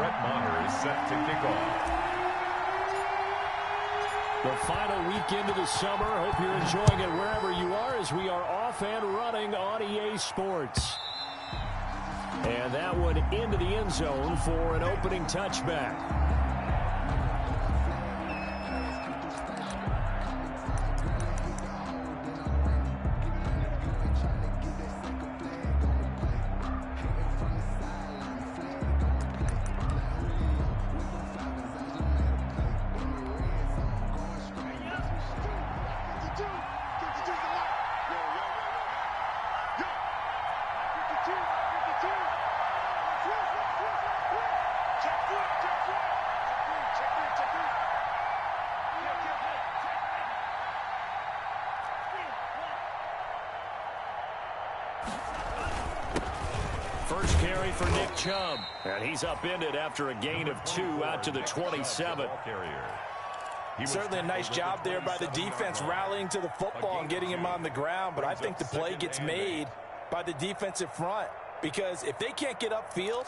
Brett Maher is set to kick off. The final weekend of the summer. Hope you're enjoying it wherever you are as we are off and running on EA Sports. And that one into the end zone for an opening touchback. First carry for Nick Chubb. And he's upended after a gain of 2 out to the 27. Certainly a nice job there by the defense rallying to the football and getting him on the ground. But I think the play gets made by the defensive front. Because if they can't get upfield,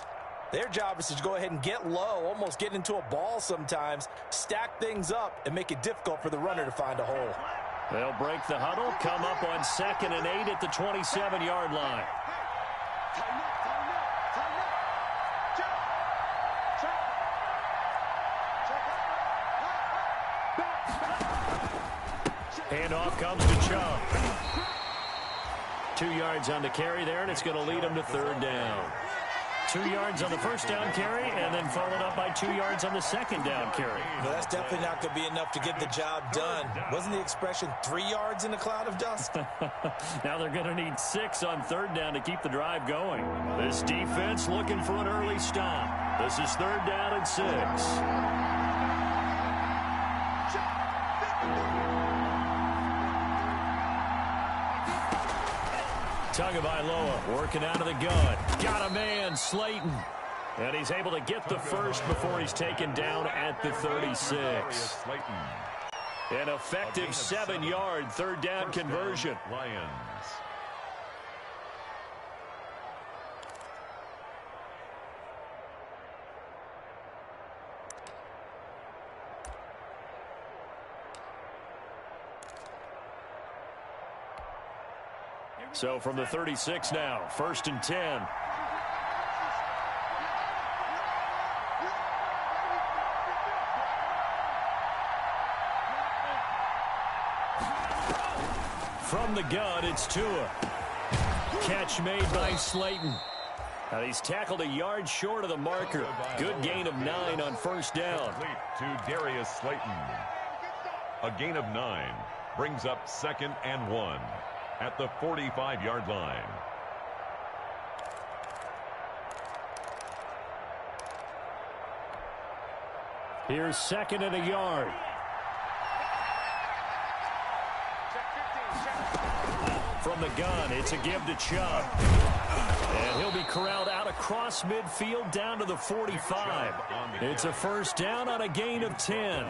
their job is to go ahead and get low, almost get into a ball sometimes, stack things up, and make it difficult for the runner to find a hole. They'll break the huddle, come up on 2nd and 8 at the 27-yard line. Handoff comes to Chubb. 2 yards on the carry there, and it's going to lead him to 3rd down. 2 yards on the first down carry, and then followed up by 2 yards on the 2nd down carry. No, that's definitely not going to be enough to get the job done. Wasn't the expression 3 yards in a cloud of dust? Now they're going to need 6 on 3rd down to keep the drive going. This defense looking for an early stop. This is 3rd down and 6. Tagovailoa working out of the gun. Got a man, Slayton. And he's able to get the first before he's taken down at the 36. An effective 7-yard 3rd down conversion. Lions. So from the 36 now, 1st and 10. From the gun, it's Tua. Catch made by Slayton. And he's tackled a yard short of the marker. Good gain of 9 on 1st down. To Darius Slayton. A gain of 9 brings up 2nd and 1. At the 45-yard line. Here's 2nd and a yard. From the gun, it's a give to Chubb. And he'll be corralled out across midfield down to the 45. It's a 1st down on a gain of 10.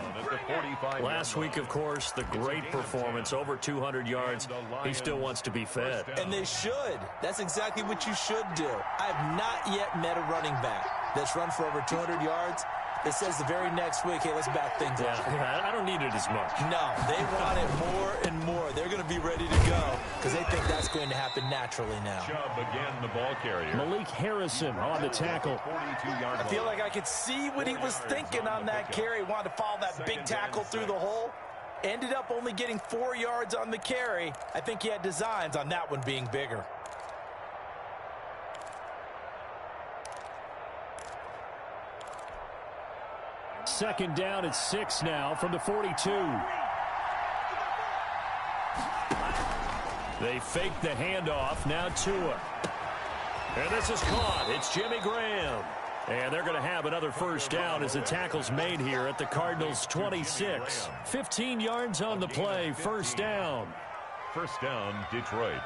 Last week, of course, the great performance, over 200 yards. He still wants to be fed. And they should. That's exactly what you should do. I have not yet met a running back that's run for over 200 yards that says the very next week, hey, let's back things up. Yeah, I don't need it as much. No, they want it more and more. They're going to be ready to go because they think that's going to happen naturally now. Chubb again, the ball carrier. Malik Harrison on the tackle. I feel like I could see what he was thinking on that carry. Wanted to follow that big tackle through the hole. Ended up only getting 4 yards on the carry. I think he had designs on that one being bigger. Second down at 6 now from the 42. They fake the handoff. Now Tua. And this is caught. It's Jimmy Graham. And they're going to have another 1st down as the tackle's made here at the Cardinals' 26. 15 yards on the play. 1st down. 1st down, Detroit.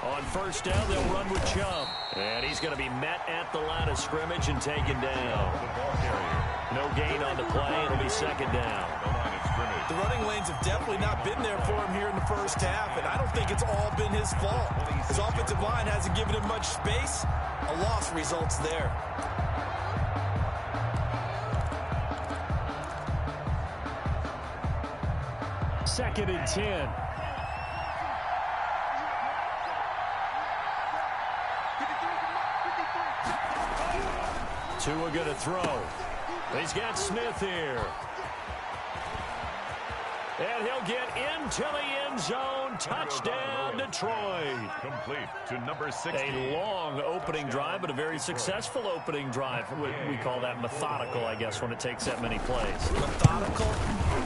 On 1st down, they'll run with Chubb. And he's going to be met at the line of scrimmage and taken down. The ball carrier. No play. It'll be second down. The running lanes have definitely not been there for him here in the first half, and I don't think it's all been his fault. His offensive line hasn't given him much space. A loss results there. Second and 10. Tua going to throw. He's got Smith here. And he'll get into the end zone. Touchdown, Detroit. Complete to number 60. A long opening drive, but a very successful opening drive. We call that methodical, I guess, when it takes that many plays. Methodical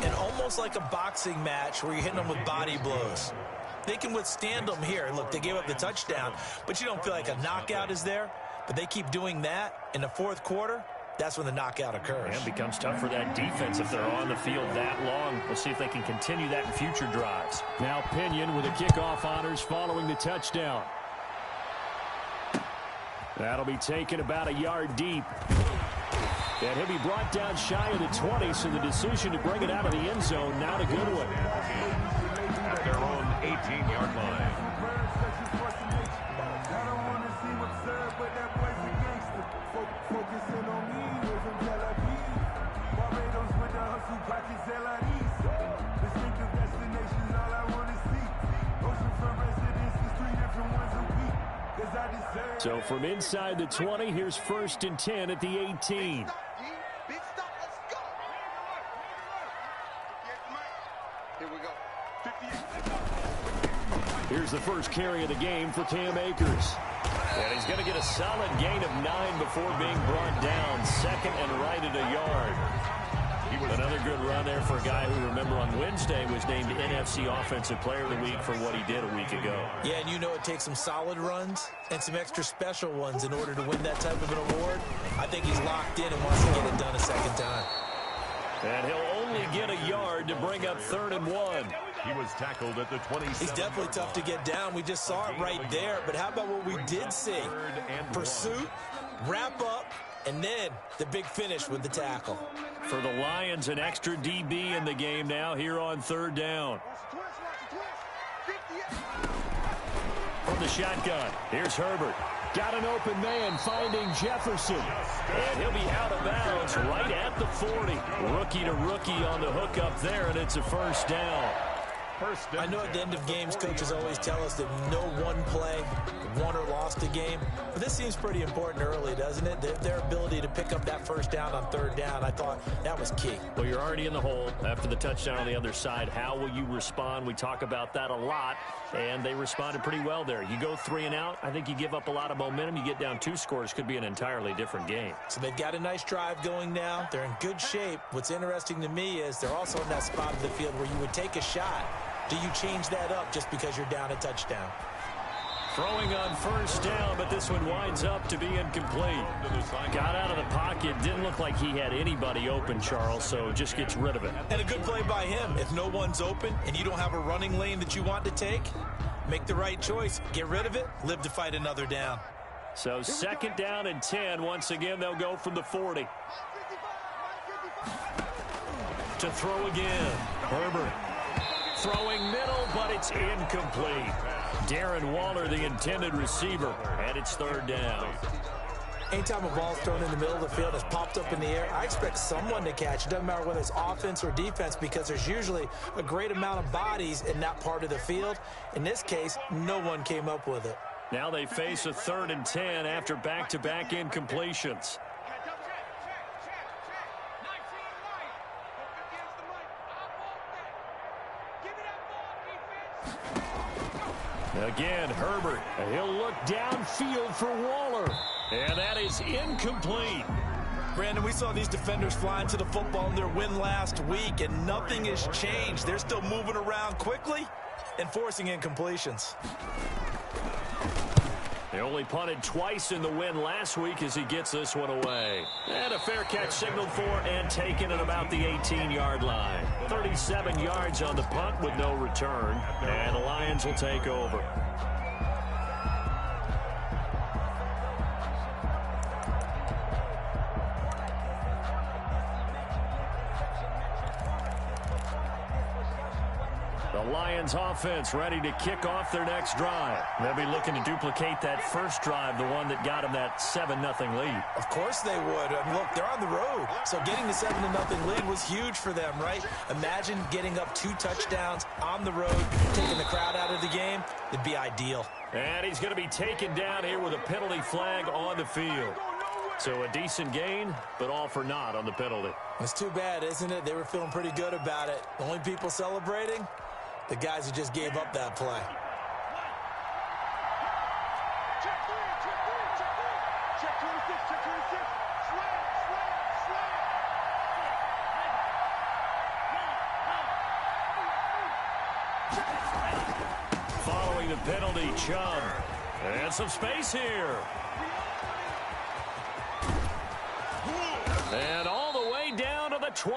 and almost like a boxing match where you're hitting them with body blows. They can withstand them here. Look, they gave up the touchdown, but you don't feel like a knockout is there. But they keep doing that in the fourth quarter. That's when the knockout occurs. And it becomes tough for that defense if they're on the field that long. We'll see if they can continue that in future drives. Now Pinion with the kickoff honors following the touchdown. That'll be taken about a yard deep. And he'll be brought down shy of the 20, so the decision to bring it out of the end zone, not a good one. At their own 18-yard line. So from inside the 20, here's 1st and 10 at the 18. Here's the first carry of the game for Cam Akers. And he's going to get a solid gain of 9 before being brought down. Second and right at a yard. Another good run there for a guy who, remember, on Wednesday was named NFC Offensive Player of the Week for what he did a week ago. Yeah, and you know it takes some solid runs and some extra special ones in order to win that type of an award. I think he's locked in and wants to get it done a second time. And he'll only get a yard to bring up 3rd and 1. He was tackled at the 27. He's definitely tough to get down. We just saw it right there. But how about what we did see? Pursuit, wrap up, and then the big finish with the tackle. For the Lions, an extra DB in the game now here on 3rd down. From the shotgun, here's Herbert. Got an open man finding Jefferson. And he'll be out of bounds right at the 40. Rookie to rookie on the hook up there, and it's a 1st down. I know at the end of games, coaches always tell us that no one play won or lost a game. But this seems pretty important early, doesn't it? Their ability to pick up that 1st down on 3rd down, I thought that was key. Well, you're already in the hole after the touchdown on the other side. How will you respond? We talk about that a lot, and they responded pretty well there. You go 3 and out, I think you give up a lot of momentum. You get down 2 scores, could be an entirely different game. So they've got a nice drive going now. They're in good shape. What's interesting to me is they're also in that spot of the field where you would take a shot. Do you change that up just because you're down a touchdown? Throwing on 1st down, but this one winds up to be incomplete. Got out of the pocket. Didn't look like he had anybody open, Charles, so just gets rid of it. And a good play by him. If no one's open and you don't have a running lane that you want to take, make the right choice. Get rid of it. Live to fight another down. So 2nd down and 10. Once again, they'll go from the 40. To throw again. Herbert. Throwing middle, but it's incomplete. Darren Waller, the intended receiver, and it's 3rd down. Anytime a ball's thrown in the middle of the field, it's popped up in the air, I expect someone to catch. It doesn't matter whether it's offense or defense because there's usually a great amount of bodies in that part of the field. In this case, no one came up with it. Now they face a 3rd and 10 after back-to-back incompletions. Again, Herbert. He'll look downfield for Waller. And that is incomplete. Brandon, we saw these defenders flying to the football in their win last week, and nothing has changed. They're still moving around quickly and forcing incompletions. They only punted twice in the win last week as he gets this one away. And a fair catch signaled for and taken at about the 18-yard line. 37 yards on the punt with no return. And the Lions will take over. The Lions offense ready to kick off their next drive. They'll be looking to duplicate that first drive, the one that got them that 7-0 lead. Of course they would. And look, they're on the road. So getting the 7-0 lead was huge for them, right? Imagine getting up 2 touchdowns on the road, taking the crowd out of the game. It'd be ideal. And he's going to be taken down here with a penalty flag on the field. So a decent gain, but all for naught on the penalty. It's too bad, isn't it? They were feeling pretty good about it. The only people celebrating, the guys who just gave up that play. Following the penalty, Chubb. And some space here. And all the way down to the 29.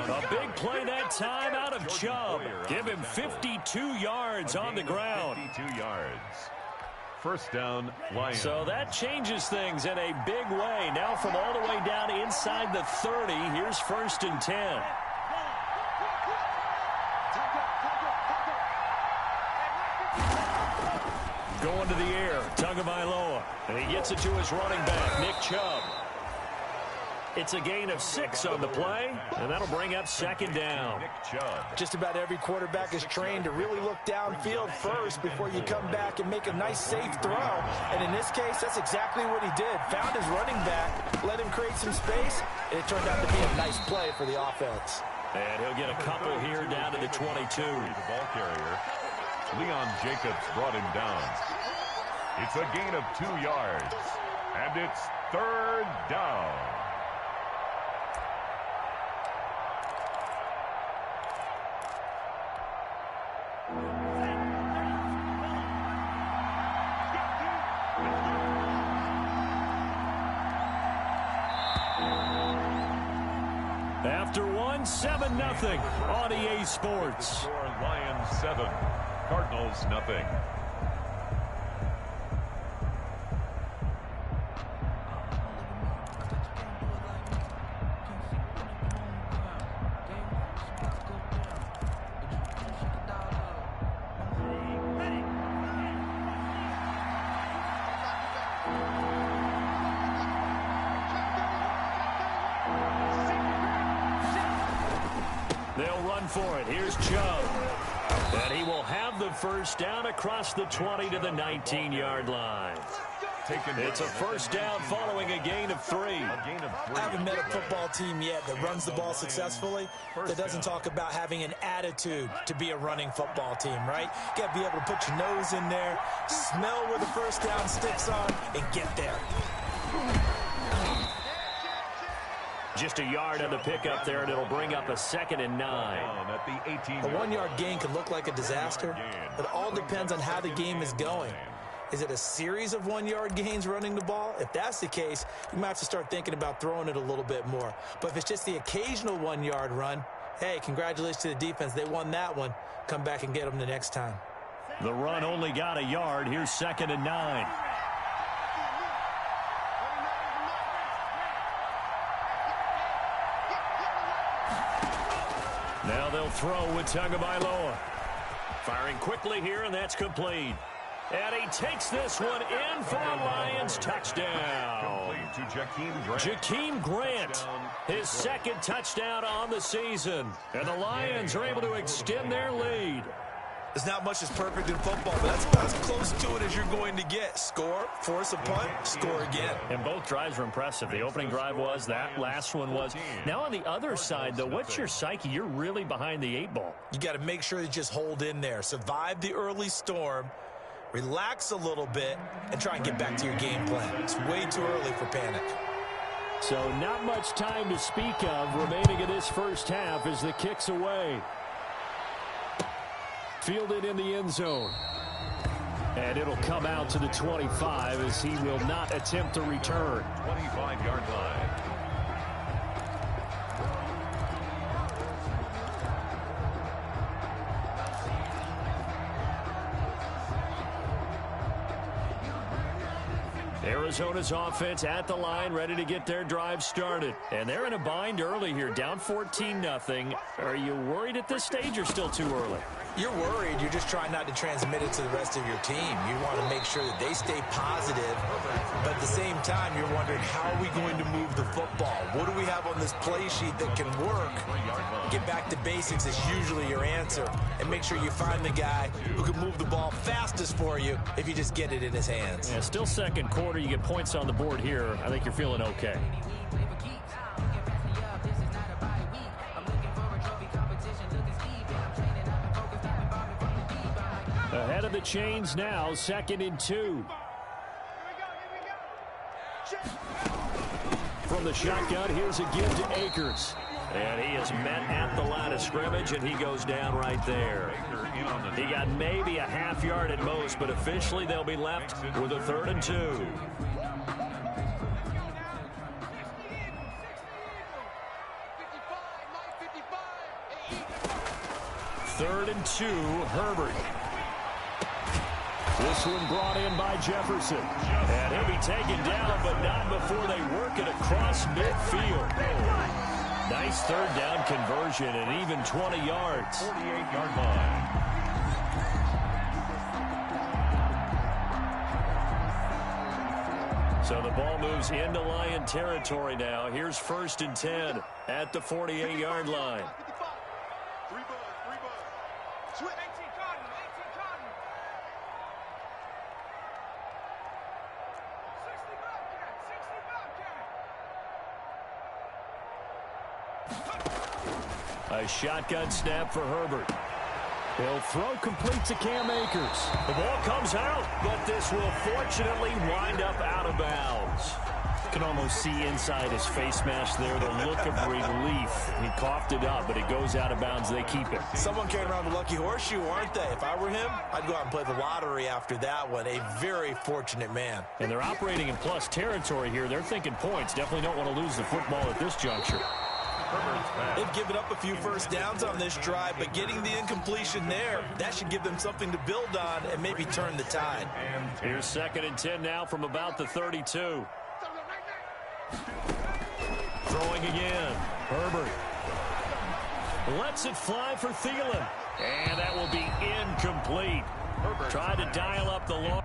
A big play that time out of Chubb. Give him 52 yards on the ground. 52 yards. First down, Lions. So that changes things in a big way. Now from all the way down inside the 30, here's 1st and 10. Going to the air, Tagovailoa. And he gets it to his running back, Nick Chubb. It's a gain of 6 on the play, and that'll bring up 2nd down. Just about every quarterback is trained to really look downfield first before you come back and make a nice, safe throw. And in this case, that's exactly what he did. Found his running back, let him create some space, and it turned out to be a nice play for the offense. And he'll get a couple here down to the 22. The ball carrier, Leon Jacobs, brought him down. It's a gain of 2 yards, and it's 3rd down. After one, 7-0 on EA Sports. Lions 7, Cardinals nothing. They'll run for it. Here's Chubb. And he will have the first down across the 20 to the 19-yard line. It's a first down following a gain of 3. I haven't met a football team yet that runs the ball successfully that doesn't talk about having an attitude to be a running football team, right? You got to be able to put your nose in there, smell where the first down sticks on, and get there. Just a yard on the pickup there, and it'll bring up a 2nd and 9. A 1-yard gain could look like a disaster, but it all depends on how the game is going. Is it a series of 1-yard gains running the ball? If that's the case, you might have to start thinking about throwing it a little bit more. But if it's just the occasional 1-yard run, hey, congratulations to the defense. They won that one. Come back and get them the next time. The run only got a yard. Here's 2nd and 9. Now they'll throw with Tagovailoa. Firing quickly here, and that's complete. And he takes this one in for a Lions touchdown. To Jakeem Grant, his 2nd touchdown on the season. And the Lions are able to extend their lead. There's not much that's perfect in football, but that's about as close to it as you're going to get. Score, force a punt, score again. And both drives were impressive. The opening drive was, that last one was. Now on the other side, though, what's your psyche? You're really behind the 8 ball. You got to make sure you just hold in there. Survive the early storm, relax a little bit, and try and get back to your game plan. It's way too early for panic. So not much time to speak of remaining in this first half as the kick's away. Fielded in the end zone. And it'll come out to the 25 as he will not attempt to return. 25-yard line. Arizona's offense at the line, ready to get their drive started. And they're in a bind early here, down 14-0. Are you worried at this stage or still too early? You're worried. You're just trying not to transmit it to the rest of your team. You want to make sure that they stay positive, but at the same time, you're wondering, how are we going to move the football? What do we have on this play sheet that can work? Get back to basics is usually your answer, and make sure you find the guy who can move the ball fastest for you if you just get it in his hands. Yeah, still second quarter. You get points on the board here. I think you're feeling okay. Ahead of the chains now, 2nd and 2. From the shotgun, here's a give to Akers. And he is met at the line of scrimmage, and he goes down right there. He got maybe a half yard at most, but officially they'll be left with a 3rd and 2. 3rd and 2, Herbert. This one brought in by Jefferson. And he'll be taken down, but not before they work it across midfield. Nice 3rd down conversion and even 20 yards. 48-yard line. So the ball moves into Lion territory now. Here's 1st and 10 at the 48-yard line. A shotgun snap for Herbert. He'll throw complete to Cam Akers. The ball comes out, but this will fortunately wind up out of bounds. You can almost see inside his face mask there the look of relief. He coughed it up, but it goes out of bounds. They keep it. Someone came around the lucky horseshoe, aren't they? If I were him, I'd go out and play the lottery after that one. A very fortunate man. And they're operating in plus territory here. They're thinking points. Definitely don't want to lose the football at this juncture. They've given up a few first downs on this drive, but getting the incompletion there, that should give them something to build on and maybe turn the tide. Here's 2nd and 10 now from about the 32. Throwing again. Herbert lets it fly for Thielen. And that will be incomplete. Herbert tried to dial up the long.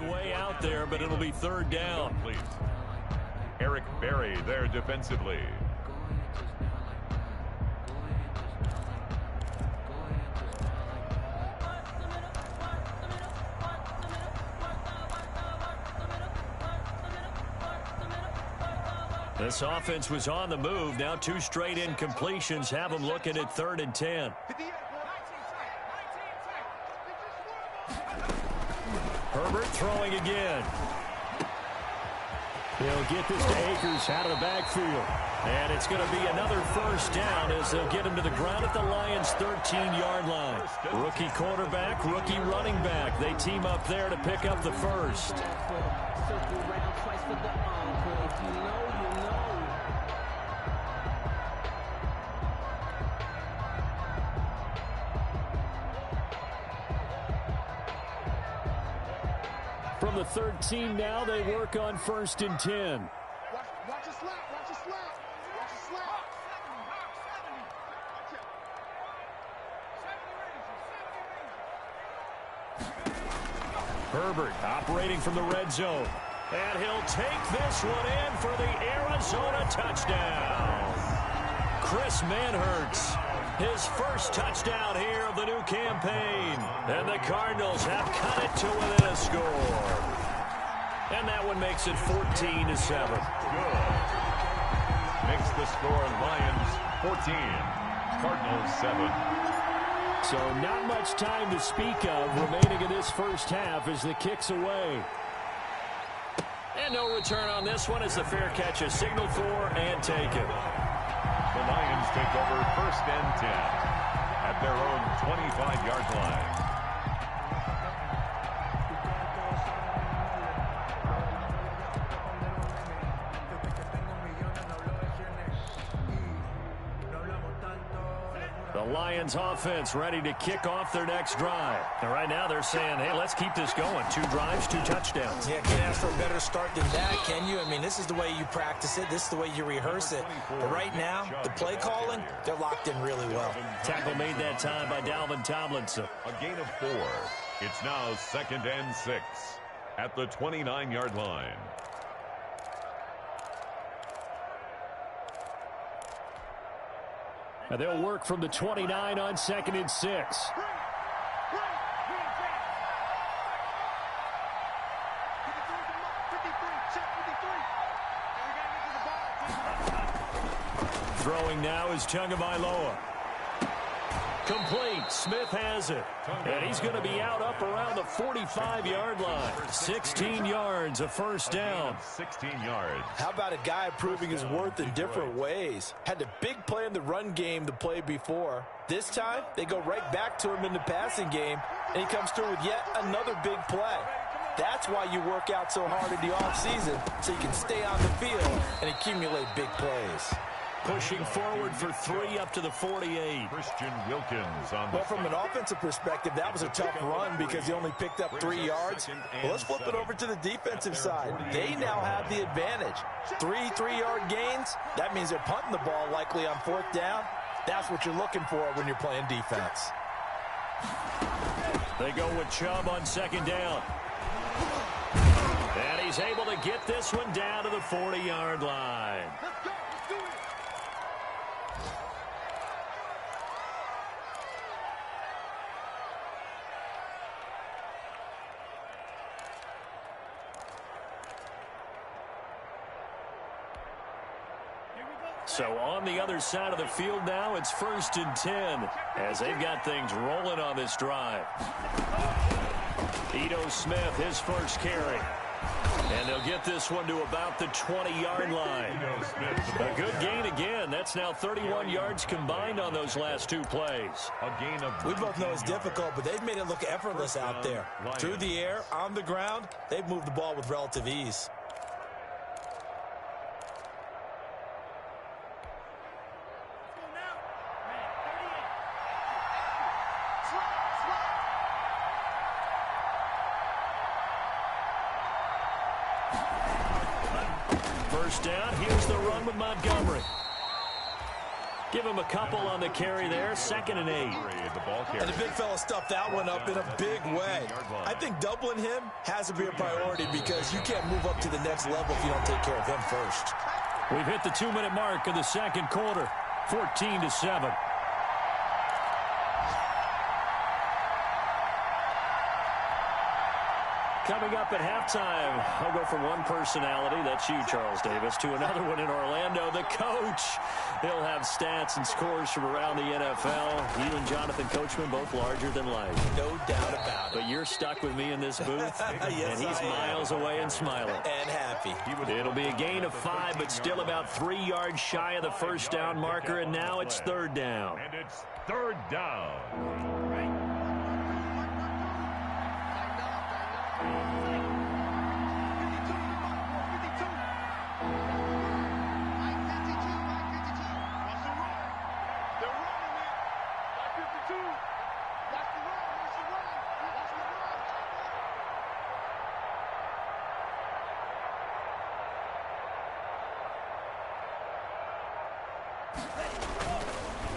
Way out there, but it'll be 3rd down. Please. Eric Berry there defensively. This offense was on the move. Now 2 straight incompletions have them looking at 3rd and 10. Herbert throwing again. He'll get this to Akers out of the backfield. And it's going to be another 1st down as they'll get him to the ground at the Lions' 13-yard line. Rookie quarterback, rookie running back. They team up there to pick up the 1st. From the 13 now, they work on 1st and 10. Watch a slap, watch a slap, watch a slap. Herbert operating from the red zone. And he'll take this one in for the Arizona touchdown. Chris Manhertz, his 1st touchdown here of the new campaign. And the Cardinals have cut it to within a score. And that one makes it 14-7. Good. Makes the score Lions 14, Cardinals 7. So not much time to speak of remaining in this first half as the kick's away. And no return on this one as the fair catch is signaled for and taken. The Lions take over 1st and 10 at their own 25-yard line. The Lions offense ready to kick off their next drive. And right now they're saying, hey, let's keep this going. 2 drives, 2 touchdowns. Yeah, can't ask for a better start than that, can you? I mean, this is the way you practice it. This is the way you rehearse it. But right now, the play calling, they're locked in really well. Tackle made that time by Dalvin Tomlinson. A gain of 4. It's now 2nd and 6 at the 29-yard line. And they'll work from the 29 on 2nd and 6. Throwing now is Tagovailoa. Complete. Smith has it. And he's going to be out up around the 45-yard line. 16 yards, a first down. 16 yards. How about a guy proving his worth in different ways? Had a big play in the run game to play before. This time, they go right back to him in the passing game, and he comes through with yet another big play. That's why you work out so hard in the offseason, so you can stay on the field and accumulate big plays. Pushing forward for 3 up to the 48. Christian Wilkins on the Well, from an offensive perspective, that was a tough run because he only picked up 3 yards. Well, let's flip it over to the defensive side. They now have the advantage. 3 3-yard gains, that means they're punting the ball likely on 4th down. That's what you're looking for when you're playing defense. They go with Chubb on 2nd down. And he's able to get this one down to the 40-yard line. So on the other side of the field now, it's 1st and 10 as they've got things rolling on this drive. Ito Smith, his first carry. And they'll get this one to about the 20-yard line. A good gain again. That's now 31 yards combined on those last 2 plays. We both know it's difficult, but they've made it look effortless out there. Through the air, on the ground, they've moved the ball with relative ease. First down, here's the run with Montgomery. Give him a couple on the carry there, 2nd and 8. And the big fella stuffed that one up in a big way. I think doubling him has to be a priority because you can't move up to the next level if you don't take care of him first. We've hit the 2-minute mark of the 2nd quarter, 14-7. Coming up at halftime, I'll go from one personality, that's you, Charles Davis, to another one in Orlando, the coach. He'll have stats and scores from around the NFL. You and Jonathan Coachman, both larger than life. No doubt about it. But you're stuck with me in this booth, yes, and he's miles away and smiling. And happy. It'll be a gain of 5, but still about 3 yards shy of the first down marker, and now it's 3rd down. And it's 3rd down.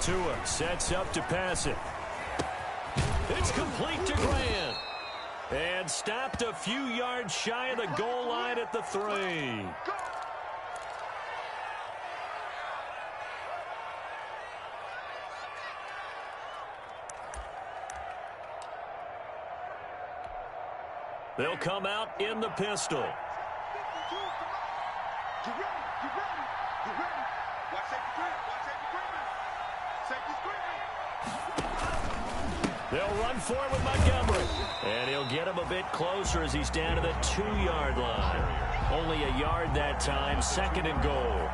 Tua sets up to pass it. It's complete to Grant. And stopped a few yards shy of the goal line at the 3. They'll come out in the pistol. Get ready, get ready, get ready. Watch safety grip, watch safety grip. Safety grip. They'll run for it with Montgomery. And he'll get him a bit closer as he's down to the 2-yard line. Only a yard that time, 2nd and goal.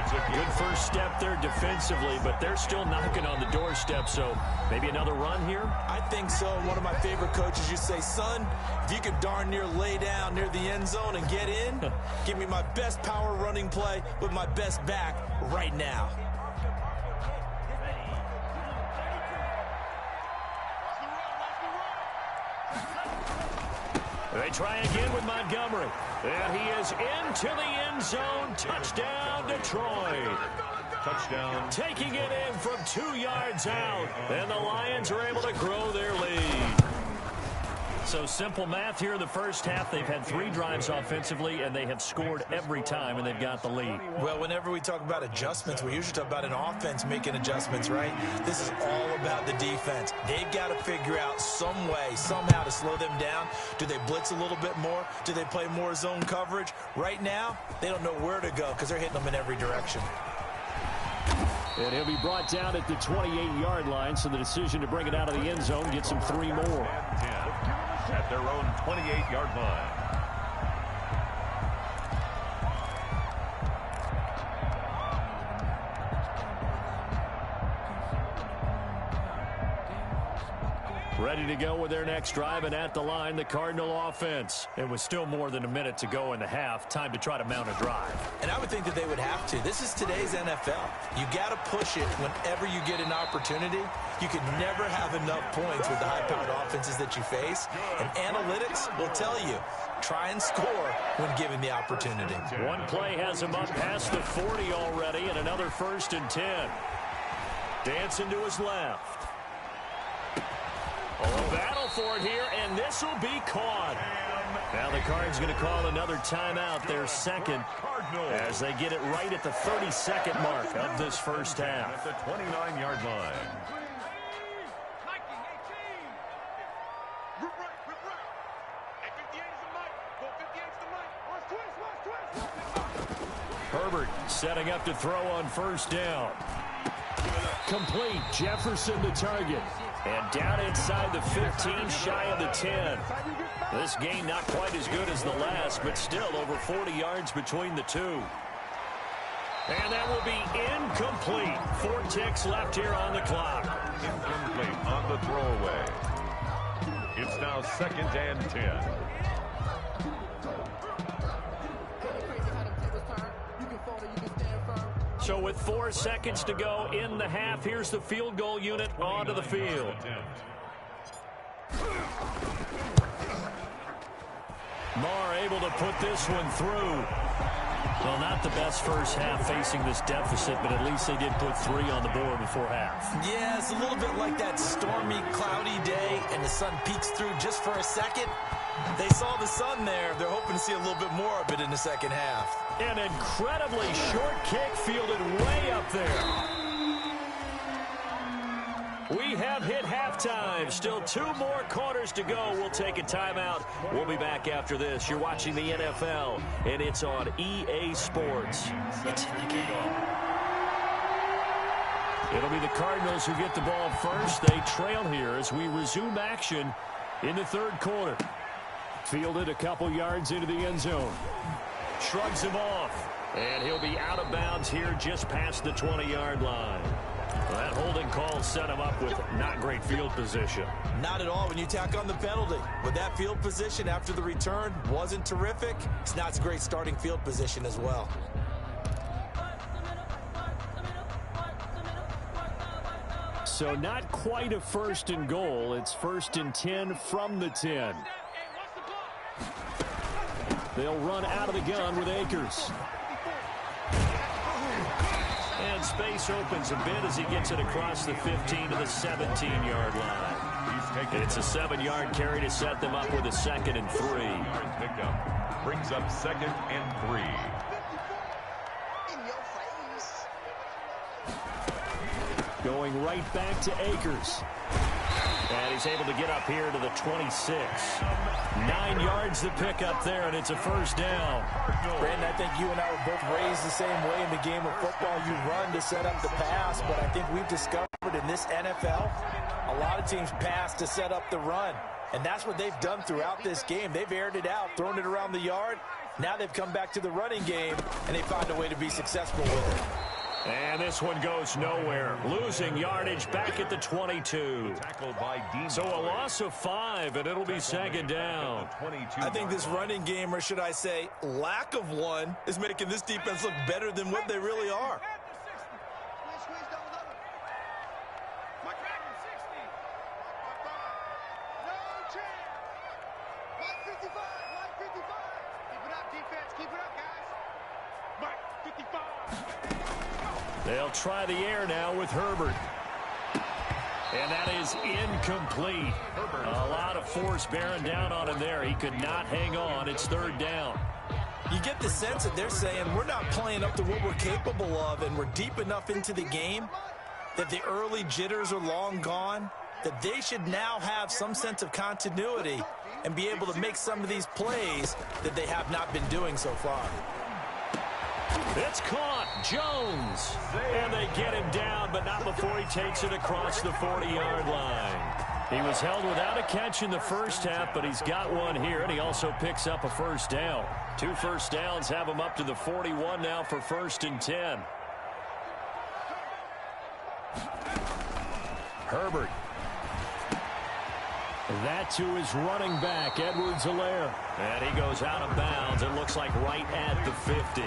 It's a good first step there defensively, but they're still knocking on the doorstep, so maybe another run here? I think so. One of my favorite coaches used to say, son, if you could darn near lay down near the end zone and get in, give me my best power running play with my best back right now. They try again with Montgomery. And he is into the end zone. Touchdown, Detroit. Touchdown. Taking it in from 2 yards out. And the Lions are able to grow their lead. So simple math here in the first half. They've had 3 drives offensively, and they have scored every time, and they've got the lead. Well, whenever we talk about adjustments, we usually talk about an offense making adjustments, right? This is all about the defense. They've got to figure out some way, somehow to slow them down. Do they blitz a little bit more? Do they play more zone coverage? Right now, they don't know where to go because they're hitting them in every direction. And he'll be brought down at the 28-yard line, so the decision to bring it out of the end zone gets him 3 more. At their own 28-yard line. Ready to go with their next drive, and at the line, the Cardinal offense. And with still more than a minute to go in the half, time to try to mount a drive. And I would think that they would have to. This is today's NFL. You got to push it whenever you get an opportunity. You can never have enough points with the high-powered offenses that you face. And analytics will tell you, try and score when given the opportunity. One play has him up past the 40 already, and another 1st and 10. Dancing to his left. Oh, battle for it here, and this will be caught. Now the Cards going to call another timeout, their 2nd, as they get it right at the 32nd mark of this first half. At the 29-yard line. Herbert setting up to throw on 1st down. Complete. Jefferson the target. And down inside the 15, shy of the 10. This game not quite as good as the last, but still over 40 yards between the two. And that will be incomplete. 4 ticks left here on the clock. Incomplete on the throwaway. It's now 2nd and 10. So with 4 seconds to go in the half, here's the field goal unit onto the field. Marr able to put this one through. Well, not the best first half facing this deficit, but at least they did put 3 on the board before half. Yeah, it's a little bit like that stormy, cloudy day, and the sun peeks through just for a second. They saw the sun there. They're hoping to see a little bit more of it in the second half. An incredibly short kick fielded way up there. We have hit halftime. Still 2 more quarters to go. We'll take a timeout. We'll be back after this. You're watching the NFL, and it's on EA Sports. It's in the game. It'll be the Cardinals who get the ball first. They trail here as we resume action in the 3rd quarter. Fielded a couple yards into the end zone. Shrugs him off. And he'll be out of bounds here just past the 20-yard line. Well, that holding call set him up with not great field position. Not at all when you tack on the penalty. With that field position after the return wasn't terrific. It's not a great starting field position as well. So not quite a 1st and goal. It's 1st and 10 from the 10. They'll run out of the gun with Akers. And space opens a bit as he gets it across the 15 to the 17-yard line. It's a 7-yard carry to set them up with a 2nd and 3. Pickup brings up 2nd and 3. Going right back to Akers. And he's able to get up here to the 26. 9 yards to pick up there, and it's a first down. Brandon, I think you and I were both raised the same way in the game of football. You run to set up the pass, but I think we've discovered in this NFL, a lot of teams pass to set up the run. And that's what they've done throughout this game. They've aired it out, thrown it around the yard. Now they've come back to the running game, and they find a way to be successful with it. And this one goes nowhere. Losing yardage back at the 22. So a loss of 5, and it'll be second down. I think this running game, or should I say lack of one, is making this defense look better than what they really are. They'll try the air now with Herbert. And that is incomplete. A lot of force bearing down on him there. He could not hang on. It's third down. You get the sense that they're saying we're not playing up to what we're capable of, and we're deep enough into the game that the early jitters are long gone, that they should now have some sense of continuity and be able to make some of these plays that they have not been doing so far. It's caught. Jones. And they get him down, but not before he takes it across the 40-yard line. He was held without a catch in the first half, but he's got one here, and he also picks up a first down. 2 first downs have him up to the 41 now for 1st and 10. Herbert. That to his running back, Edwards-Helaire. And he goes out of bounds. It looks like right at the 50.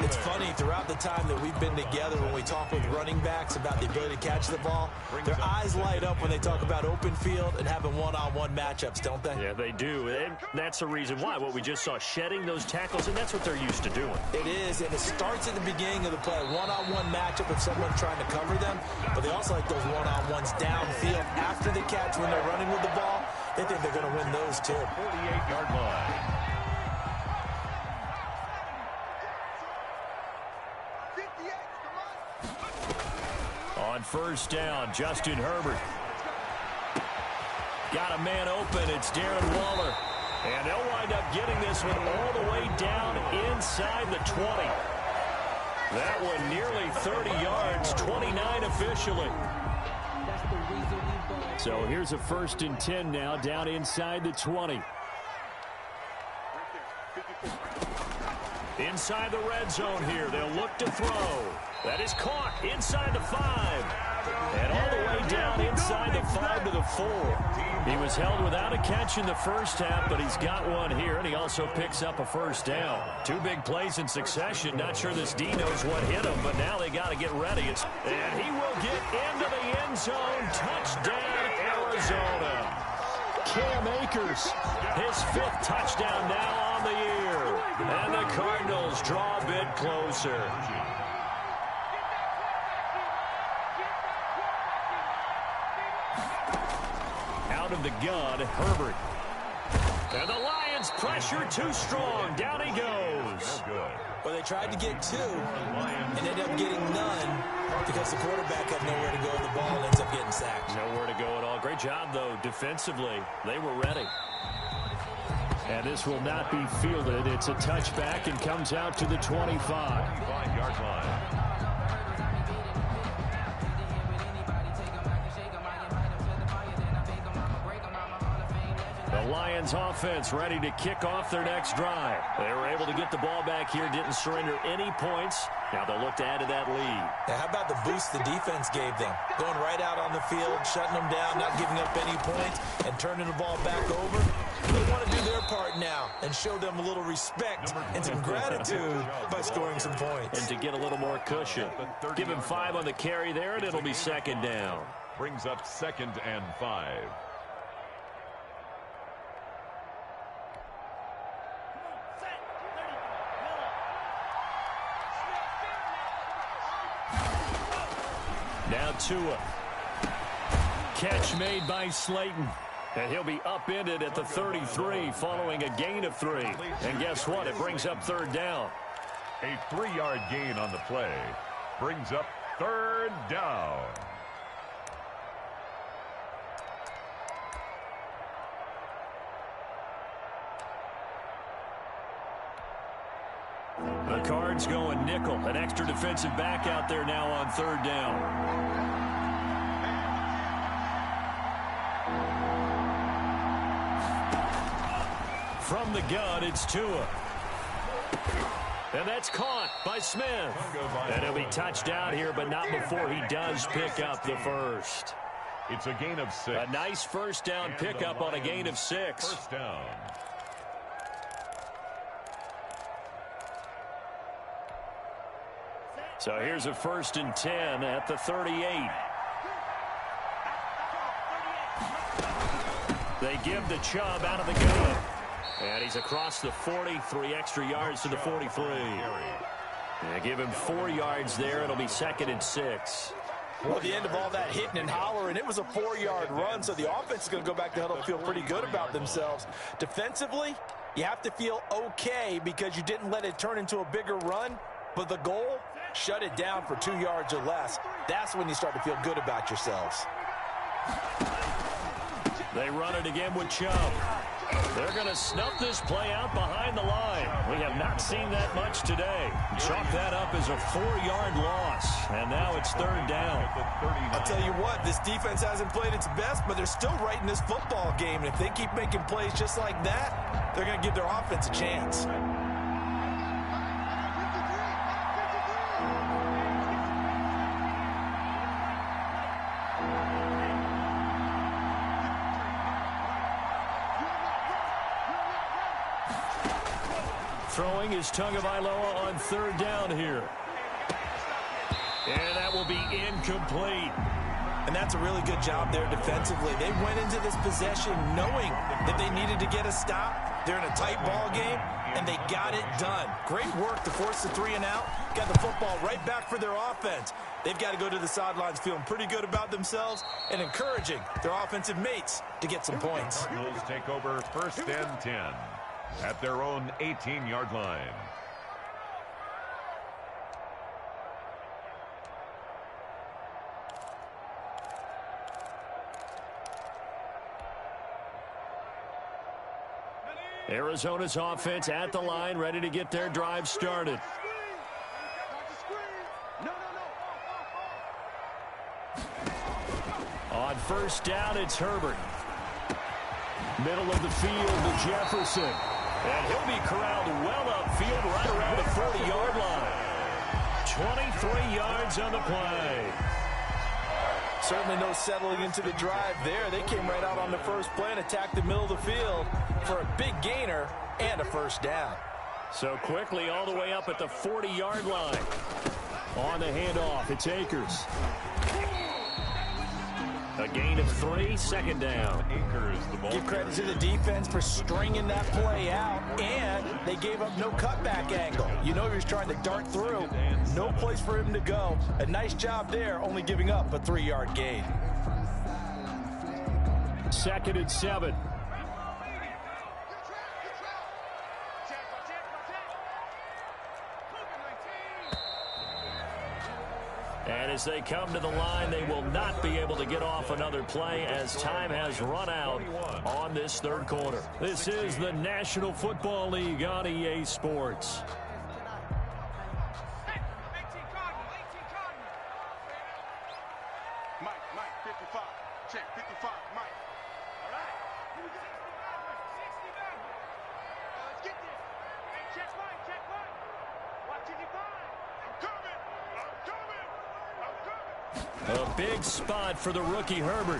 It's funny, throughout the time that we've been together, when we talk with running backs about the ability to catch the ball, their eyes light up when they talk about open field and having one-on-one matchups, don't they? Yeah, they do. And that's the reason why. What we just saw, shedding those tackles, and that's what they're used to doing. It is, and it starts at the beginning of the play. One-on-one matchup if someone's trying to cover them, but they also like those one-on-ones downfield after the catch when they're running with the ball. They think they're going to win those too. 48-yard line. On first down, Justin Herbert. Got a man open. It's Darren Waller. And they'll wind up getting this one all the way down inside the 20. That one nearly 30 yards, 29 officially. So here's a 1st and 10 now, down inside the 20. Inside the red zone here. They'll look to throw. That is caught inside the 5. And all the way down inside the 5 to the 4. He was held without a catch in the first half, but he's got one here, and he also picks up a first down. 2 big plays in succession. Not sure this D knows what hit him, but now they got to get ready. And he will get into the end zone. Touchdown, Arizona. Cam Akers, his 5th touchdown now on the year. And the Cardinals draw a bit closer. Out of the gun, Herbert. And the Lions pressure too strong. Down he goes. Well, they tried to get 2 and ended up getting none because the quarterback had nowhere to go. The ball ends up getting sacked. Nowhere to go at all. Great job, though, defensively. They were ready. And this will not be fielded. It's a touchback and comes out to the 25. 25-yard line. The Lions offense ready to kick off their next drive. They were able to get the ball back here, didn't surrender any points. Now they'll look to add to that lead. Now, how about the boost the defense gave them? Going right out on the field, shutting them down, not giving up any points, and turning the ball back over. They want to do their part now and show them a little respect and some gratitude by scoring some points. And to get a little more cushion. Give him 5 on the carry there, and it'll be second down. Brings up 2nd and 5. Now Tua. Catch made by Slayton. And he'll be upended at the 33 following a gain of 3. And guess what? It brings up 3rd down. A 3-yard gain on the play. Brings up 3rd down. The Cards going nickel. An extra defensive back out there now on third down. From the gun, it's Tua. And that's caught by Smith. And he'll be touched out here, but not before he does pick up the first. It's a gain of 6. A nice first down pickup on a gain of 6. First down. So here's a 1st and 10 at the 38. They give the Chubb out of the gun. And he's across the 40, 3 extra yards to the 43. They give him 4 yards there. It'll be 2nd and 6. Well, the end of all that hitting and hollering, it was a 4-yard run, so the offense is going to go back to huddle and feel pretty good about themselves. Defensively, you have to feel okay because you didn't let it turn into a bigger run, but the goal, shut it down for 2 yards or less. That's when you start to feel good about yourselves. They run it again with Chubb. They're going to snuff this play out behind the line. We have not seen that much today. Chalk that up as a 4-yard loss. And now it's 3rd down. I'll tell you what, this defense hasn't played its best, but they're still right in this football game. And if they keep making plays just like that, they're going to give their offense a chance. Throwing is Tagovailoa on 3rd down here. And that will be incomplete. And that's a really good job there defensively. They went into this possession knowing that they needed to get a stop. They're in a tight ball game, and they got it done. Great work to force the 3 and out. Got the football right back for their offense. They've got to go to the sidelines feeling pretty good about themselves and encouraging their offensive mates to get some points. Cardinals take over 1st and 10 at their own 18-yard line. Arizona's offense at the line, ready to get their drive started. On 1st down, it's Herbert. Middle of the field to Jefferson. And he'll be corralled well upfield right around the 40-yard line. 23 yards on the play. Certainly no settling into the drive there. They came right out on the first play and attacked the middle of the field for a big gainer and a 1st down. So quickly all the way up at the 40-yard line. On the handoff, it's Akers. A gain of 3, 2nd down. Akers, the ball. Give credit to the defense for stringing that play out, and they gave up no cutback angle. You know he was trying to dart through. No place for him to go. A nice job there, only giving up a 3-yard gain. 2nd and 7. And as they come to the line, they will not be able to get off another play as time has run out on this 3rd quarter. This is the National Football League on EA Sports. Mike, 55. Check, 55, Mike. All right. Let's get this. Hey, check Mike. Watch it, I'm coming. A big spot for the rookie Herbert.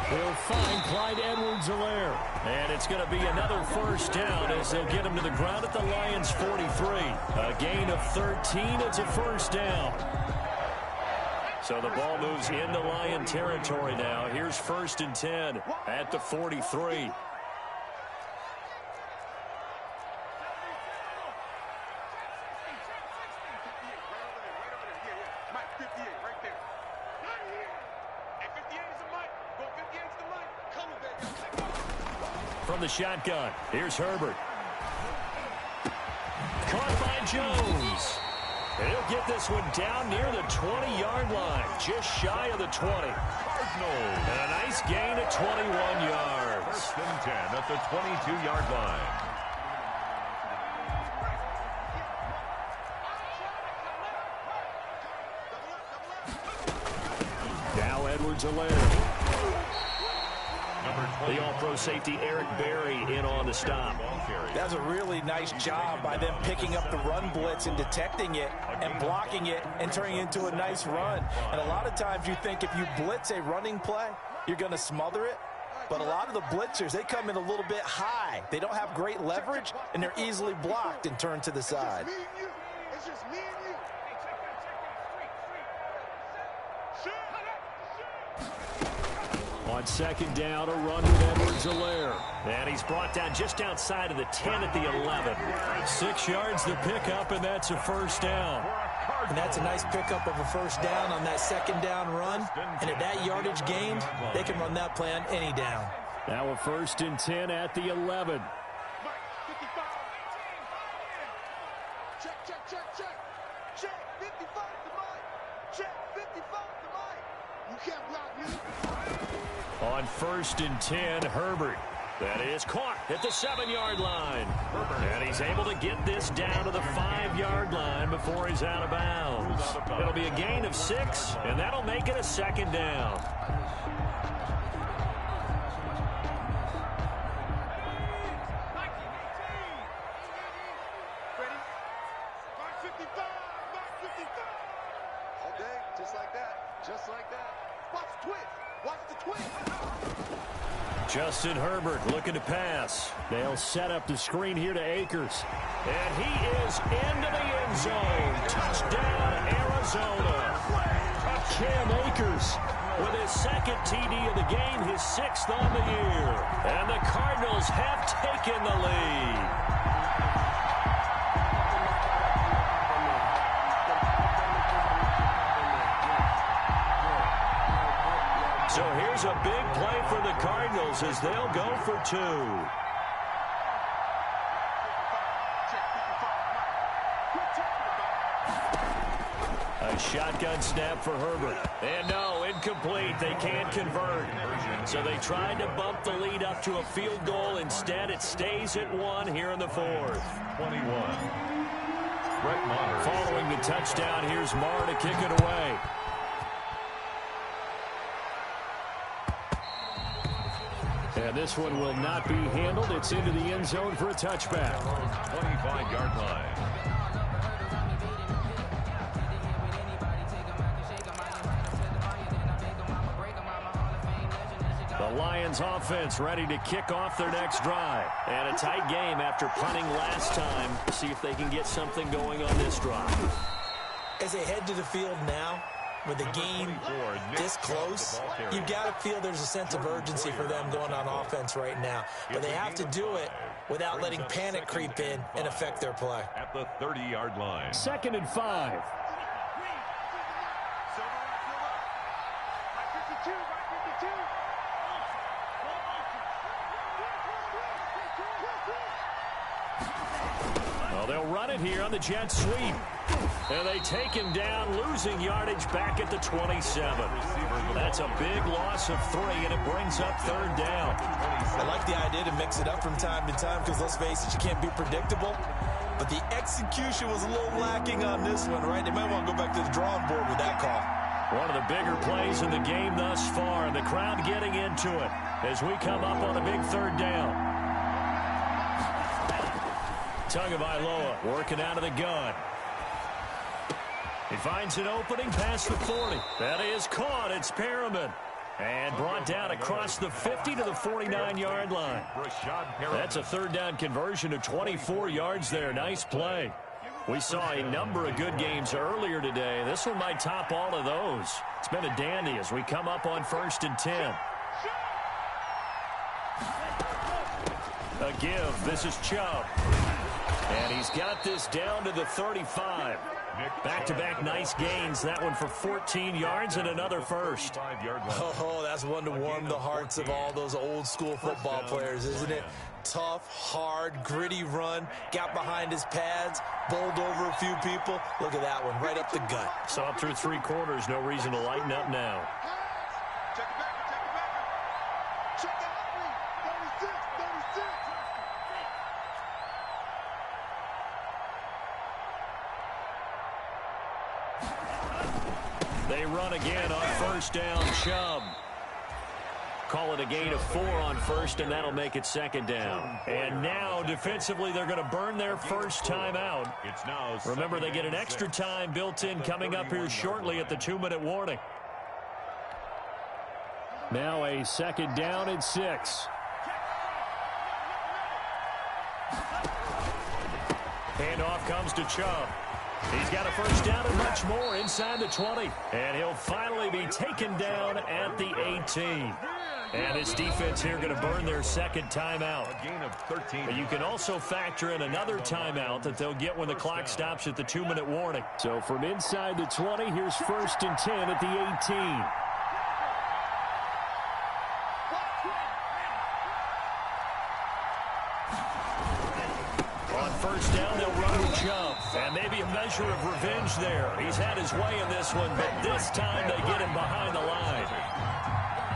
He'll find Clyde Edwards-Helaire. And it's going to be another 1st down as they'll get him to the ground at the Lions' 43. A gain of 13. It's a 1st down. So the ball moves into Lion territory now. Here's 1st and 10 at the 43. From the shotgun, here's Herbert. Caught by Jones. He'll get this one down near the 20-yard line, just shy of the 20. Cardinals. And a nice gain of 21 yards. 1st and 10 at the 22-yard line. Edwards-Helaire. The All-Pro safety Eric Berry in on the stop. That's a really nice job by them picking up the run blitz and detecting it and blocking it and turning it into a nice run. And a lot of times you think if you blitz a running play, you're going to smother it. But a lot of the blitzers, they come in a little bit high. They don't have great leverage, and they're easily blocked and turned to the side. It's just me and you. On second down, a run with Edwards-Helaire. And he's brought down just outside of the 10 at the 11. 6 yards the pickup, and that's a first down. And that's a nice pickup of a first down on that second down run. And at that yardage gained, they can run that play on any down. Now a 1st and 10 at the 11. Check, check, check, check. Check, 55 to Mike. Check, 55 to Mike. You can't block me. On 1st and 10, Herbert. That is caught at the 7-yard line. And he's able to get this down to the 5-yard line before he's out of bounds. It'll be a gain of 6, and that'll make it a 2nd down. Ready? Mark 55, Mark 55. All day, just like that, just like that. Watch the twist, watch the twist. Justin Herbert looking to pass. They'll set up the screen here to Akers. And he is into the end zone. Touchdown, Arizona. Cam Akers with his 2nd TD of the game, his 6th on the year. And the Cardinals have taken the lead. So here's a big play for the Cardinals as they'll go for 2. A shotgun snap for Herbert. And no, incomplete. They can't convert. So they tried to bump the lead up to a field goal. Instead, it stays at 1 here in the 4th. 21. Brett Maher. Following the touchdown, here's Maher to kick it away. And this one will not be handled. It's into the end zone for a touchback. 25-yard line. The Lions offense ready to kick off their next drive. And a tight game after punting last time. See if they can get something going on this drive. As they head to the field now, with the game this close, you've got to feel there's a sense of urgency for them going on offense right now. But they have to do it without letting panic creep in and affect their play. At the 30-yard line. 2nd and 5. Well, they'll run it here on the jet sweep. And they take him down, losing yardage back at the 27. That's a big loss of 3, and it brings up 3rd down. I like the idea to mix it up from time to time because, let's face it, you can't be predictable. But the execution was a little lacking on this one, right? They might want to go back to the drawing board with that call. One of the bigger plays in the game thus far, and the crowd getting into it as we come up on a big 3rd down. Tagovailoa working out of the gun. He finds an opening past the 40. That is caught. It's Perriman. And brought down across the 50 to the 49-yard line. That's a 3rd down conversion of 24 yards there. Nice play. We saw a number of good games earlier today. This one might top all of those. It's been a dandy as we come up on 1st and 10. A give. This is Chubb. And he's got this down to the 35. Back-to-back nice gains. That one for 14 yards and another first. Oh, that's one to warm the hearts of all those old-school football players, isn't it? Tough, hard, gritty run. Got behind his pads, bowled over a few people. Look at that one, right up the gut. Saw it through 3 quarters. No reason to lighten up now. Check it back, check it back. Check that out, 36, 36. They run again on first down. Chubb. Call it a gain of 4 on first, and that'll make it second down. And now, defensively, they're going to burn their first timeout. Remember, they get an extra time built in coming up here shortly at the 2-minute warning. Now a second down and 6. Handoff comes to Chubb. He's got a first down and much more inside the 20. And he'll finally be taken down at the 18. And his defense here going to burn their second timeout. A gain of 13. But you can also factor in another timeout that they'll get when the clock stops at the 2-minute warning. So from inside the 20, here's first and 10 at the 18. On first down, they'll run with Chubb. And maybe a measure of revenge there. He's had his way in this one, but this time they get him behind the line.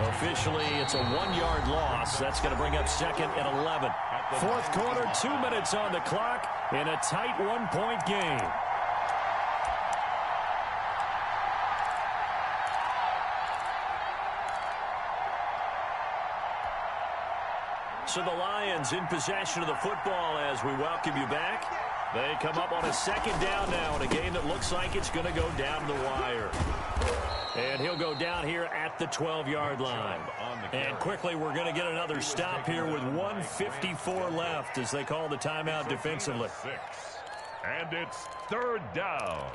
Officially, it's a 1-yard loss. That's going to bring up second and 11. Fourth quarter, 2 minutes on the clock in a tight 1-point game. So the Lions in possession of the football as we welcome you back. They come up on a second down now in a game that looks like it's going to go down the wire. And he'll go down here at the 12-yard line. And quickly, we're going to get another stop here with 1:54 left as they call the timeout defensively. And it's third down.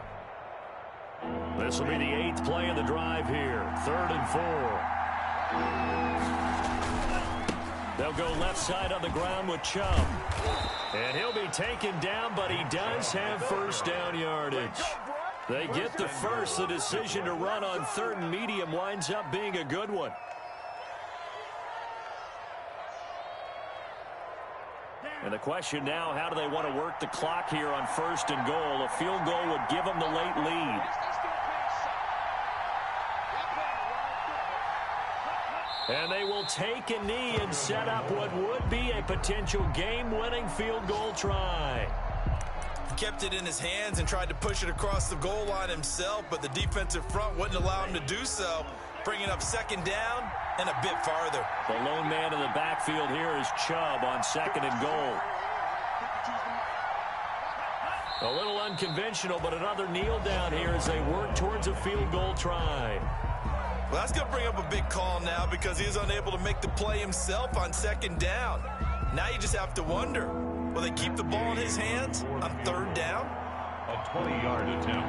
This will be the 8th play of the drive here. 3rd and 4. They'll go left side on the ground with Chubb. And he'll be taken down, but he does have first down yardage. They get the first. The decision to run on 3rd and medium winds up being a good one. And the question now, how do they want to work the clock here on 1st and goal? A field goal would give them the late lead. And they will take a knee and set up what would be a potential game-winning field goal try. Kept it in his hands and tried to push it across the goal line himself, but the defensive front wouldn't allow him to do so, bringing up second down and a bit farther. The lone man in the backfield here is Chubb on 2nd and goal. A little unconventional, but another kneel down here as they work towards a field goal try. Well, that's going to bring up a big call now because he was unable to make the play himself on 2nd down. Now you just have to wonder, will they keep the ball in his hands on 3rd down? A 20-yard attempt.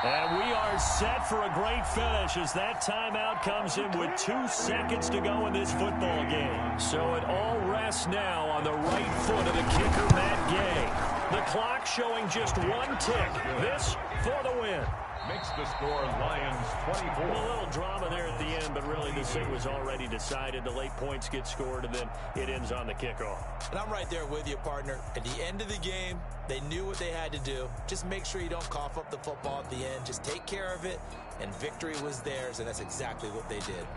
And we are set for a great finish as that timeout comes in with 2 seconds to go in this football game. So it all rests now on the right foot of the kicker, Matt Gay. The clock showing just 1 tick. This for the win. Makes the score Lions 24. A little drama there at the end, but really this thing was already decided. The late points get scored, and then it ends on the kickoff. And I'm right there with you, partner. At the end of the game, they knew what they had to do. Just make sure you don't cough up the football at the end. Just take care of it, and victory was theirs, and that's exactly what they did.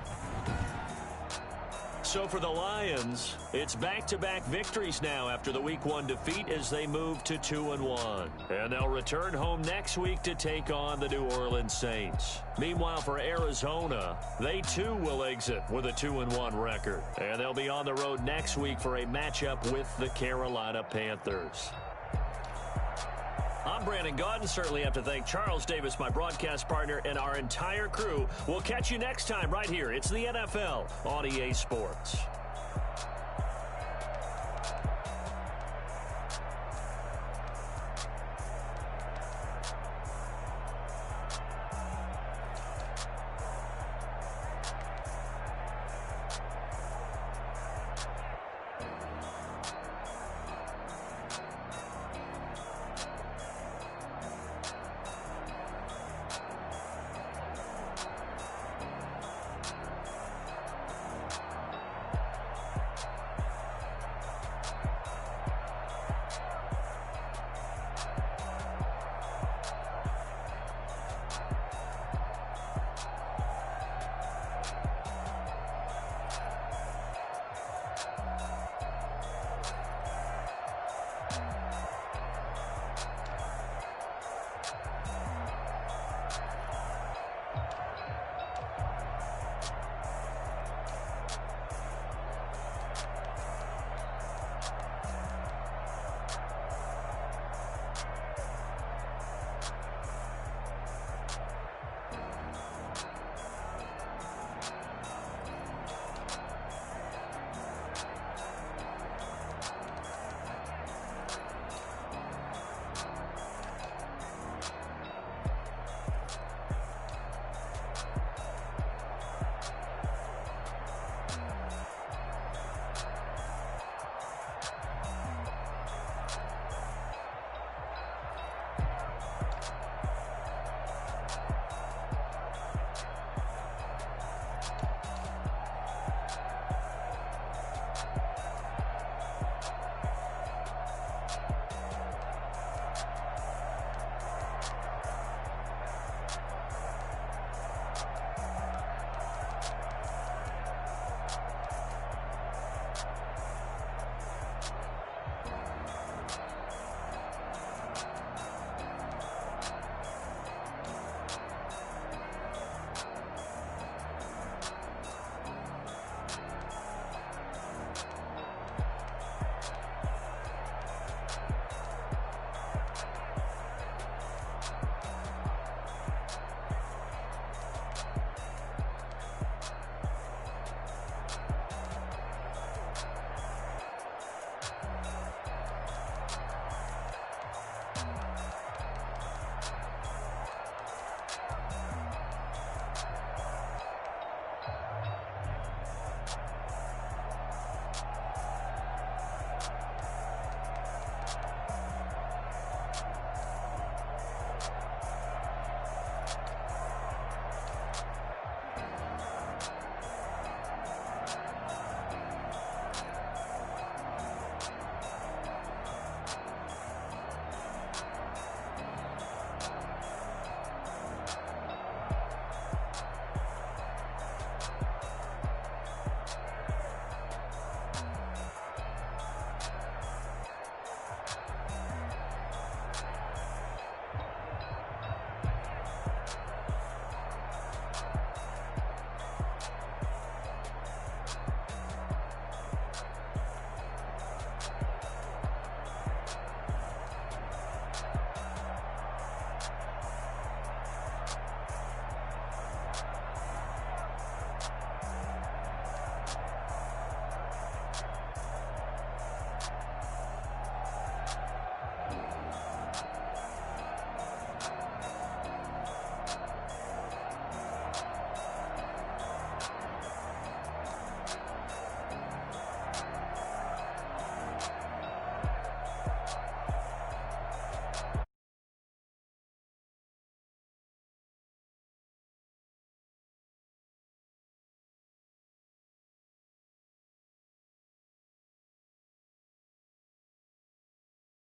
So for the Lions, it's back-to-back victories now after the Week 1 defeat as they move to 2-1. And they'll return home next week to take on the New Orleans Saints. Meanwhile, for Arizona, they too will exit with a 2-1 record. And they'll be on the road next week for a matchup with the Carolina Panthers. I'm Brandon Gaudin. Certainly have to thank Charles Davis, my broadcast partner, and our entire crew. We'll catch you next time right here. It's the NFL on EA Sports.